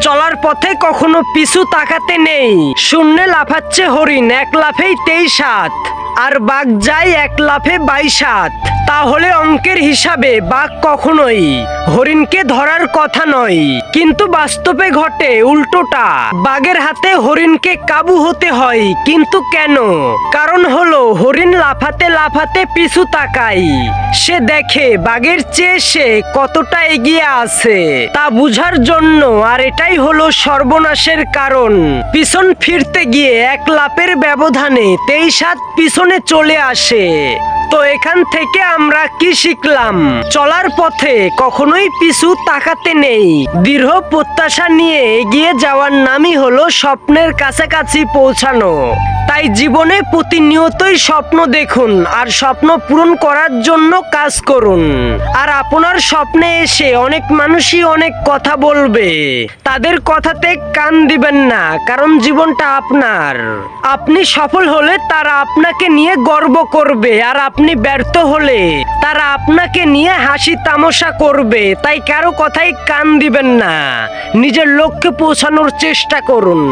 চলার পথে কখনো পিছু তাকাতে নেই। শূন্যে লাফাচ্ছে হরিণ, এক লাফেই 23 হাত, আর বাঘ যায় এক লাফে 22 হাত। তাহলে অঙ্কের হিসাবে বাঘ কখনোই হরিণকে ধরার কথা নয়, কিন্তু বাস্তবে ঘটে উল্টোটা। বাঘের হাতে হরিণকে কাবু হতে হয়, কিন্তু কেন? কারণ হলো হরিণ লাফাতে লাফাতে পিছু তাকায়, সে দেখে বাঘের চেয়ে সে কতটা এগিয়ে আছে তা বুঝার জন্য। আর এটাই হলো সর্বনাশের কারণ। পিছন ফিরতে গিয়ে এক লাফের ব্যবধানে 23 হাত পিছনে চলে আসে। তো এখান থেকে আমরা কি শিখলাম? চলার পথে কখনোই পিছু তাকাতে নেই। দৃঢ় প্রত্যাশা নিয়ে এগিয়ে যাওয়ার নামই হলো স্বপ্নের কাছাকাছি পৌঁছানো। তাই জীবনে প্রতিনিয়তই স্বপ্ন দেখুন, আর স্বপ্ন পূরণ করার জন্য কাজ করুন। আর আপনার স্বপ্নে এসে অনেক মানুষই অনেক কথা বলবে, তাদের কথাতে কান দিবেন না, কারণ জীবনটা আপনার। আপনি সফল হলে তারা আপনাকে নিয়ে গর্ব করবে, আর আপনি ব্যর্থ হলে তারা আপনাকে নিয়ে হাসি তামাশা করবে। তাই কারো কথাই কান দিবেন না, নিজের লক্ষ্যে পৌঁছানোর চেষ্টা করুন।